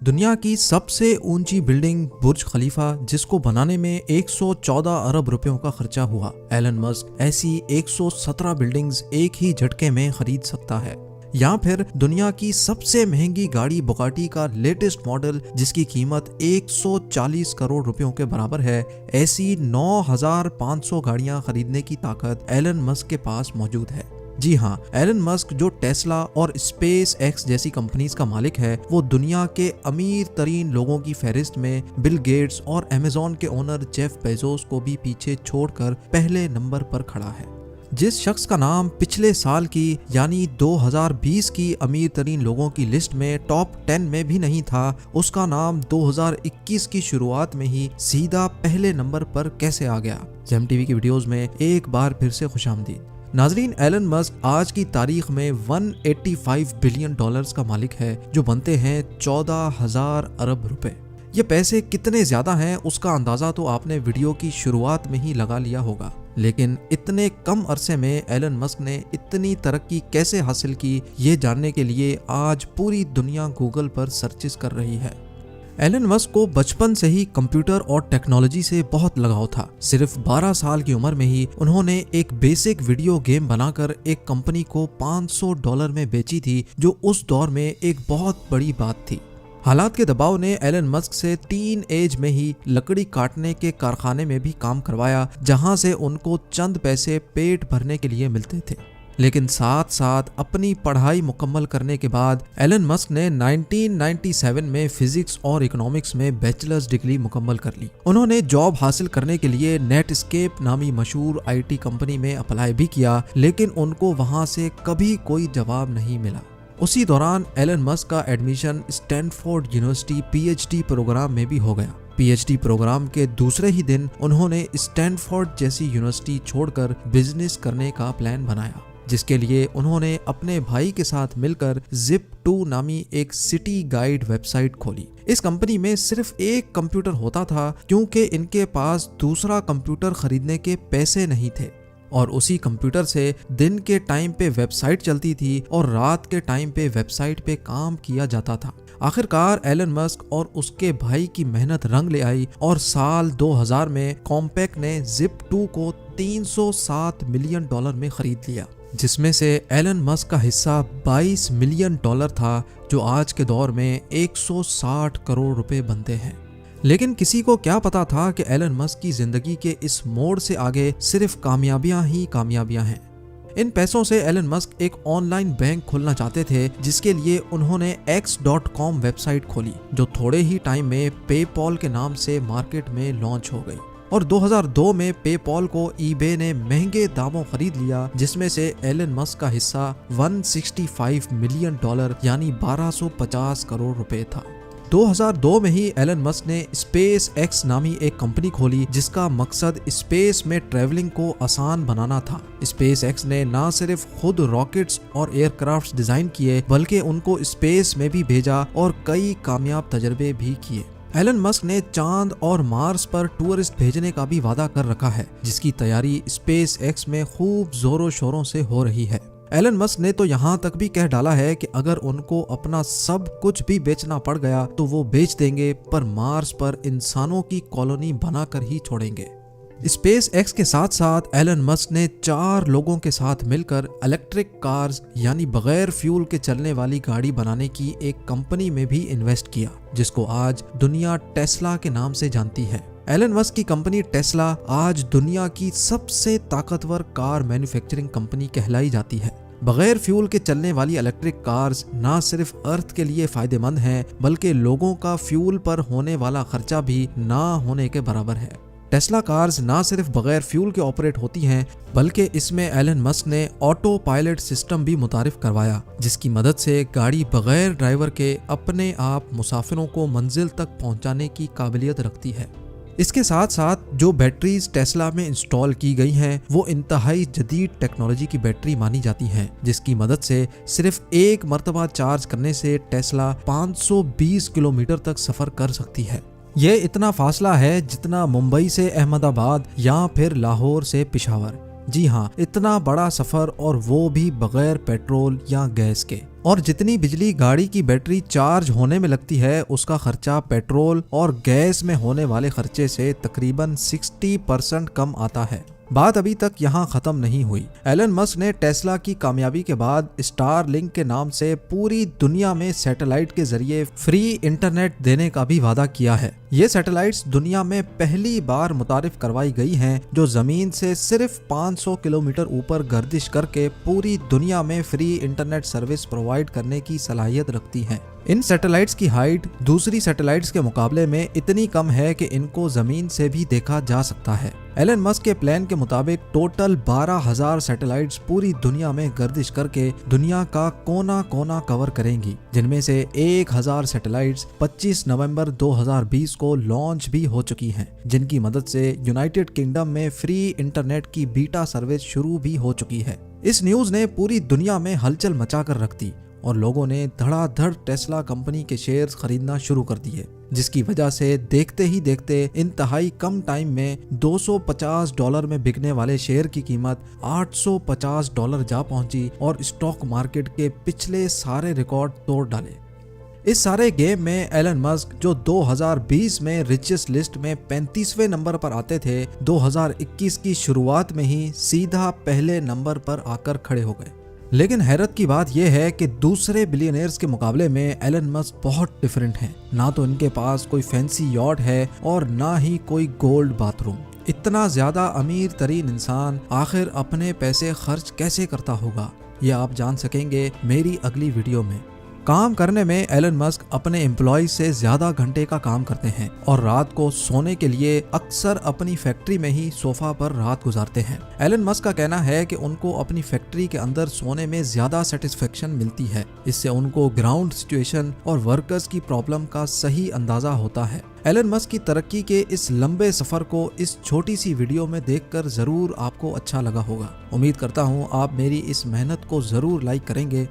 दुनिया की सबसे ऊंची बिल्डिंग बुर्ज खलीफा, जिसको बनाने में 114 अरब रुपयों का खर्चा हुआ। एलन मस्क ऐसी 117 बिल्डिंग्स एक ही झटके में खरीद सकता है। या फिर दुनिया की सबसे महंगी गाड़ी बुगाटी का लेटेस्ट मॉडल, जिसकी कीमत 140 करोड़ रुपयों के बराबर है, ऐसी 9500 गाड़ियां खरीदने की ताकत एलन मस्क के पास मौजूद है। जी हाँ, एलन मस्क जो टेस्ला और स्पेस एक्स जैसी कंपनीज का मालिक है, वो दुनिया के अमीर तरीन लोगों की फहरिस्त में बिल गेट्स और अमेज़न के ओनर जेफ बेजोस को भी पीछे छोड़कर पहले नंबर पर खड़ा है। जिस शख्स का नाम पिछले साल की यानी 2020 की अमीर तरीन लोगों की लिस्ट में टॉप 10 में भी नहीं था, उसका नाम 2021 की शुरुआत में ही सीधा पहले नंबर पर कैसे आ गया। जेम टीवी की वीडियोस में एक बार फिर से खुशामदीद। नाजरीन, एलन मस्क आज की तारीख में 185 बिलियन डॉलर्स का मालिक है, जो बनते हैं 14,000 अरब रुपए। ये पैसे कितने ज्यादा हैं उसका अंदाजा तो आपने वीडियो की शुरुआत में ही लगा लिया होगा, लेकिन इतने कम अरसे में एलन मस्क ने इतनी तरक्की कैसे हासिल की, ये जानने के लिए आज पूरी दुनिया गूगल पर सर्चेस कर रही है। एलन मस्क को बचपन से ही कंप्यूटर और टेक्नोलॉजी से बहुत लगाव था। सिर्फ 12 साल की उम्र में ही उन्होंने एक बेसिक वीडियो गेम बनाकर एक कंपनी को $500 में बेची थी, जो उस दौर में एक बहुत बड़ी बात थी। हालात के दबाव ने एलन मस्क से टीन एज में ही लकड़ी काटने के कारखाने में भी काम करवाया, जहां से उनको चंद पैसे पेट भरने के लिए मिलते थे। लेकिन साथ साथ अपनी पढ़ाई मुकम्मल करने के बाद एलन मस्क ने 1997 में फिजिक्स और इकोनॉमिक्स में बैचलर्स डिग्री मुकम्मल कर ली। उन्होंने जॉब हासिल करने के लिए नेटस्केप नामी मशहूर आईटी कंपनी में अप्लाई भी किया, लेकिन उनको वहां से कभी कोई जवाब नहीं मिला। उसी दौरान एलन मस्क का admission Stanford University PhD program में भी हो गया। पीएचडी प्रोग्राम के दूसरे ही दिन उन्होंने स्टैनफोर्ड जैसी यूनिवर्सिटी छोड़कर बिजनेस करने का प्लान बनाया, जिसके लिए उन्होंने अपने भाई के साथ मिलकर Zip2 नामी एक सिटी गाइड वेबसाइट खोली। इस कंपनी में सिर्फ एक कंप्यूटर होता था, क्योंकि इनके पास दूसरा कंप्यूटर खरीदने के पैसे नहीं थे, और उसी कंप्यूटर से दिन के टाइम पे वेबसाइट चलती थी और रात के टाइम पे वेबसाइट पे काम किया जाता था। आखिरकार एलन मस्क और उसके भाई की मेहनत रंग ले आई और साल 2000 में कॉम्पैक ने Zip2 को $307 मिलियन में खरीद लिया, जिसमें से एलन मस्क का हिस्सा $22 मिलियन था, जो आज के दौर में 160 करोड़ रुपए बनते हैं। लेकिन किसी को क्या पता था कि एलन मस्क की जिंदगी के इस मोड़ से आगे सिर्फ कामयाबियां ही कामयाबियां हैं। इन पैसों से एलन मस्क एक ऑनलाइन बैंक खोलना चाहते थे, जिसके लिए उन्होंने X.com वेबसाइट खोली, जो थोड़े ही टाइम में पेपॉल के नाम से मार्केट में लॉन्च हो गई। और 2002 में पेपॉल को ईबे ने महंगे दामों खरीद लिया, जिसमें से एलन मस्क का हिस्सा $165 मिलियन यानी 1250 करोड़ रुपए था। 2002 में ही एलन मस्क ने स्पेस एक्स नामी एक कंपनी खोली, जिसका मकसद स्पेस में ट्रैवलिंग को आसान बनाना था। स्पेस एक्स ने न सिर्फ खुद रॉकेट्स और एयरक्राफ्ट डिजाइन किए, बल्कि उनको स्पेस में भी भेजा और कई कामयाब तजर्बे भी किए। एलन मस्क ने चांद और मार्स पर टूरिस्ट भेजने का भी वादा कर रखा है, जिसकी तैयारी स्पेस एक्स में खूब जोरों शोरों से हो रही है। एलन मस्क ने तो यहाँ तक भी कह डाला है कि अगर उनको अपना सब कुछ भी बेचना पड़ गया तो वो बेच देंगे, पर मार्स पर इंसानों की कॉलोनी बनाकर ही छोड़ेंगे। स्पेस एक्स के साथ साथ एलन मस्क ने 4 लोगों के साथ मिलकर इलेक्ट्रिक कार्स यानी बगैर फ्यूल के चलने वाली गाड़ी बनाने की एक कंपनी में भी इन्वेस्ट किया, जिसको आज दुनिया टेस्ला के नाम से जानती है। एलन मस्क की कंपनी टेस्ला आज दुनिया की सबसे ताकतवर कार मैन्युफैक्चरिंग कंपनी कहलाई जाती है। बगैर फ्यूल के चलने वाली इलेक्ट्रिक कार्स ना सिर्फ अर्थ के लिए फायदेमंद हैं, बल्कि लोगों का फ्यूल पर होने वाला खर्चा भी ना होने के बराबर है। टेस्ला कार्स ना सिर्फ बगैर फ्यूल के ऑपरेट होती हैं, बल्कि इसमें एलन मस्क ने ऑटो पायलट सिस्टम भी मुतारिफ करवाया, जिसकी मदद से गाड़ी बगैर ड्राइवर के अपने आप मुसाफिरों को मंजिल तक पहुंचाने की काबिलियत रखती है। इसके साथ साथ जो बैटरीज टेस्ला में इंस्टॉल की गई हैं, वो इंतहाई जदीद टेक्नोलॉजी की बैटरी मानी जाती हैं, जिसकी मदद से सिर्फ एक मरतबा चार्ज करने से टेस्ला 520 किलोमीटर तक सफर कर सकती है। ये इतना फासला है जितना मुंबई से अहमदाबाद या फिर लाहौर से पेशावर। जी हाँ, इतना बड़ा सफर, और वो भी बगैर पेट्रोल या गैस के। और जितनी बिजली गाड़ी की बैटरी चार्ज होने में लगती है उसका खर्चा पेट्रोल और गैस में होने वाले खर्चे से तकरीबन 60% कम आता है। बात अभी तक यहाँ खत्म नहीं हुई। एलन मस्क ने टेस्ला की कामयाबी के बाद स्टारलिंक के नाम से पूरी दुनिया में सैटेलाइट के जरिए फ्री इंटरनेट देने का भी वादा किया है। ये सैटेलाइट्स दुनिया में पहली बार मुतारिफ करवाई गई हैं जो जमीन से सिर्फ 500 किलोमीटर ऊपर गर्दिश करके पूरी दुनिया में फ्री इंटरनेट सर्विस प्रोवाइड करने की सलाहियत रखती हैं। इन सैटेलाइट्स की हाइट दूसरी सैटेलाइट्स के मुकाबले में इतनी कम है कि इनको जमीन से भी देखा जा सकता है। एलन मस्क के प्लान के मुताबिक टोटल 12,000 सैटेलाइट्स पूरी दुनिया में गर्दिश करके दुनिया का कोना कोना कवर करेंगी, जिनमें से 1,000 सैटेलाइट्स 25 नवंबर 2020 को लॉन्च भी हो चुकी हैं, जिनकी मदद से यूनाइटेड किंगडम में फ्री इंटरनेट की बीटा सर्विस शुरू भी हो चुकी है। इस न्यूज ने पूरी दुनिया में हलचल मचा कर रख दी और लोगों ने धड़ाधड़ टेस्ला कंपनी के शेयर्स खरीदना शुरू कर दिए, जिसकी वजह से देखते ही देखते इंतहाई कम टाइम में $250 में बिकने वाले शेयर की कीमत $850 जा पहुंची और स्टॉक मार्केट के पिछले सारे रिकॉर्ड तोड़ डाले। इस सारे गेम में एलन मस्क, जो 2020 में रिचेस्ट लिस्ट में 35वें नंबर पर आते थे, 2021 की शुरुआत में ही सीधा पहले नंबर पर आकर खड़े हो गए। लेकिन हैरत की बात यह है कि दूसरे बिलियनियर्स के मुकाबले में एलन मस्क बहुत डिफरेंट हैं। ना तो इनके पास कोई फैंसी यॉट है और ना ही कोई गोल्ड बाथरूम। इतना ज्यादा अमीर तरीन इंसान आखिर अपने पैसे खर्च कैसे करता होगा, ये आप जान सकेंगे मेरी अगली वीडियो में। काम करने में एलन मस्क अपने एम्प्लॉय से ज्यादा घंटे का काम करते हैं और रात को सोने के लिए अक्सर अपनी फैक्ट्री में ही सोफा पर रात गुजारते हैं। एलन मस्क का कहना है कि उनको अपनी फैक्ट्री के अंदर सोने में ज्यादा सेटिस्फेक्शन मिलती है। इससे उनको ग्राउंड सिचुएशन और वर्कर्स की प्रॉब्लम का सही अंदाजा होता है। एलन मस्क की तरक्की के इस लंबे सफर को इस छोटी सी वीडियो में देखकर जरूर आपको अच्छा लगा होगा। उम्मीद करता हूँ आप मेरी इस मेहनत को जरूर लाइक करेंगे